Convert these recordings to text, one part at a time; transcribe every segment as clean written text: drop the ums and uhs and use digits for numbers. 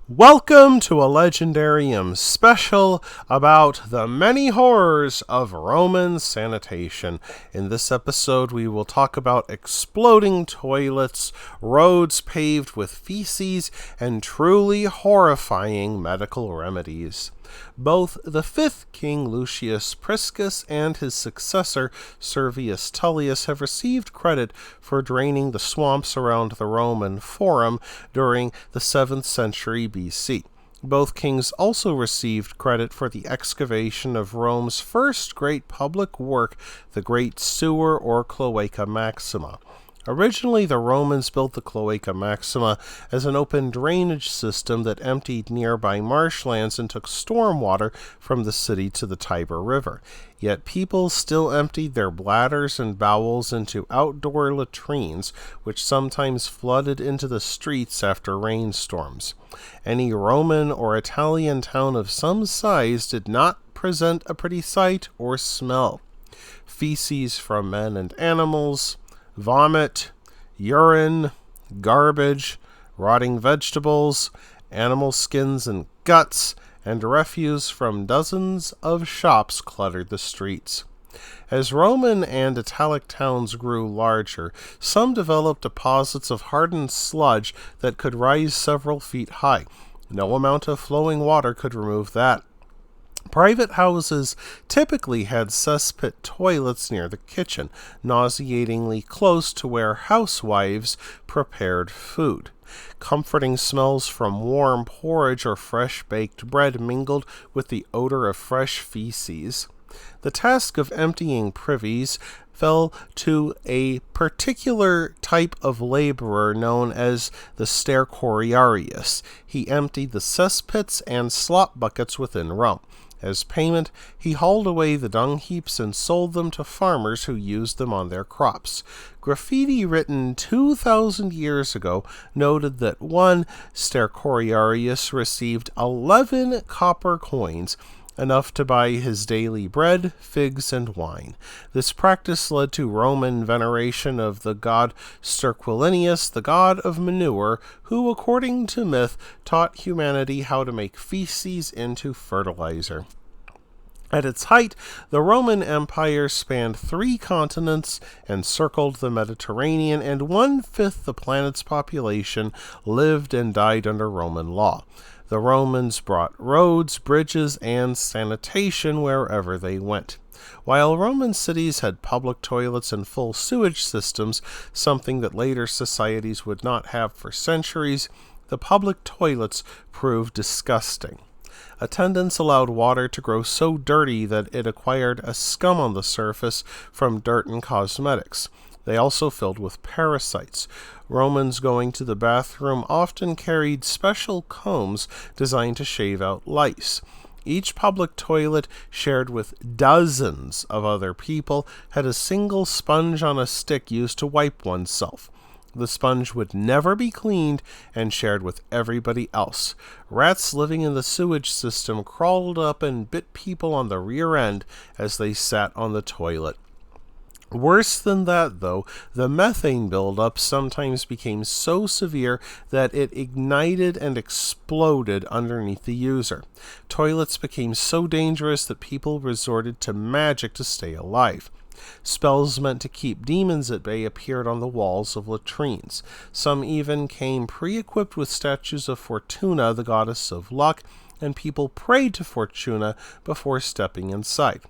Welcome to a Legendarium special about the many horrors of Roman sanitation. In this episode, we will talk about exploding toilets, roads paved with feces, and truly horrifying medical remedies. Both the fifth king Lucius Priscus and his successor Servius Tullius have received credit for draining the swamps around the Roman Forum during the 7th century BC. Both kings also received credit for the excavation of Rome's first great public work, the Great Sewer or Cloaca Maxima. Originally, the Romans built the Cloaca Maxima as an open drainage system that emptied nearby marshlands and took storm water from the city to the Tiber River. Yet people still emptied their bladders and bowels into outdoor latrines, which sometimes flooded into the streets after rainstorms. Any Roman or Italian town of some size did not present a pretty sight or smell. Feces from men and animals, vomit, urine, garbage, rotting vegetables, animal skins and guts, and refuse from dozens of shops cluttered the streets. As Roman and Italic towns grew larger, some developed deposits of hardened sludge that could rise several feet high. No amount of flowing water could remove that. Private houses typically had cesspit toilets near the kitchen, nauseatingly close to where housewives prepared food. Comforting smells from warm porridge or fresh-baked bread mingled with the odor of fresh feces. The task of emptying privies fell to a particular type of laborer known as the stercoriarius. He emptied the cesspits and slop buckets within Rome. As payment, he hauled away the dung heaps and sold them to farmers who used them on their crops. Graffiti written 2,000 years ago noted that one stercoriarius received 11 copper coins, enough to buy his daily bread, figs, and wine. This practice led to Roman veneration of the god Sterquilinius, the god of manure, who, according to myth, taught humanity how to make feces into fertilizer. At its height, the Roman Empire spanned 3 continents, encircled the Mediterranean, and 1/5 the planet's population lived and died under Roman law. The Romans brought roads, bridges, and sanitation wherever they went. While Roman cities had public toilets and full sewage systems, something that later societies would not have for centuries, the public toilets proved disgusting. Attendants allowed water to grow so dirty that it acquired a scum on the surface from dirt and cosmetics. They also filled with parasites. Romans going to the bathroom often carried special combs designed to shave out lice. Each public toilet, shared with dozens of other people, had a single sponge on a stick used to wipe oneself. The sponge would never be cleaned and shared with everybody else. Rats living in the sewage system crawled up and bit people on the rear end as they sat on the toilet. Worse than that, though, the methane buildup sometimes became so severe that it ignited and exploded underneath the user. Toilets became so dangerous that people resorted to magic to stay alive. Spells meant to keep demons at bay appeared on the walls of latrines. Some even came pre-equipped with statues of Fortuna, the goddess of luck, and people prayed to Fortuna before stepping inside.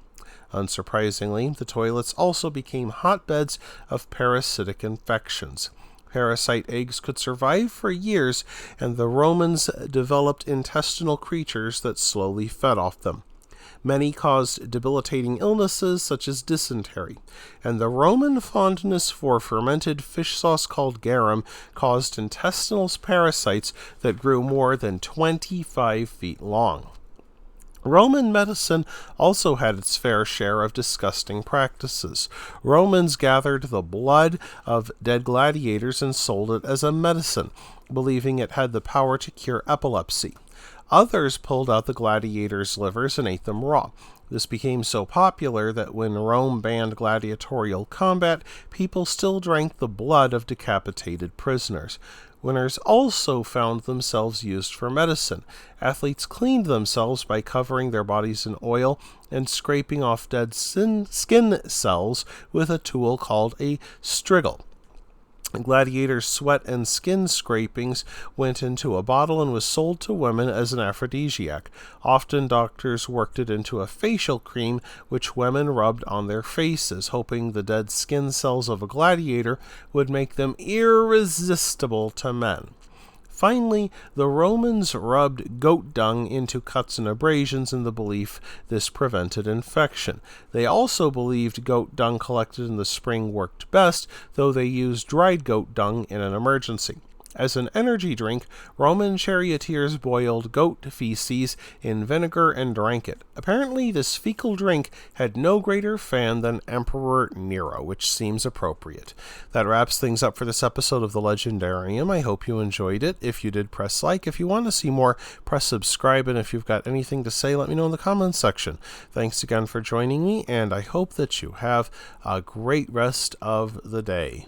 Unsurprisingly, the toilets also became hotbeds of parasitic infections. Parasite eggs could survive for years, and the Romans developed intestinal creatures that slowly fed off them. Many caused debilitating illnesses such as dysentery, and the Roman fondness for fermented fish sauce called garum caused intestinal parasites that grew more than 25 feet long. Roman medicine also had its fair share of disgusting practices. Romans gathered the blood of dead gladiators and sold it as a medicine, believing it had the power to cure epilepsy. Others pulled out the gladiators' livers and ate them raw. This became so popular that when Rome banned gladiatorial combat, people still drank the blood of decapitated prisoners. Winners also found themselves used for medicine. Athletes cleaned themselves by covering their bodies in oil and scraping off dead skin cells with a tool called a striggle. Gladiators' sweat and skin scrapings went into a bottle and was sold to women as an aphrodisiac. Often doctors worked it into a facial cream which women rubbed on their faces, hoping the dead skin cells of a gladiator would make them irresistible to men. Finally, the Romans rubbed goat dung into cuts and abrasions in the belief this prevented infection. They also believed goat dung collected in the spring worked best, though they used dried goat dung in an emergency. As an energy drink, Roman charioteers boiled goat feces in vinegar and drank it. Apparently, this fecal drink had no greater fan than Emperor Nero, which seems appropriate. That wraps things up for this episode of The Legendarium. I hope you enjoyed it. If you did, press like. If you want to see more, press subscribe. And if you've got anything to say, let me know in the comments section. Thanks again for joining me, and I hope that you have a great rest of the day.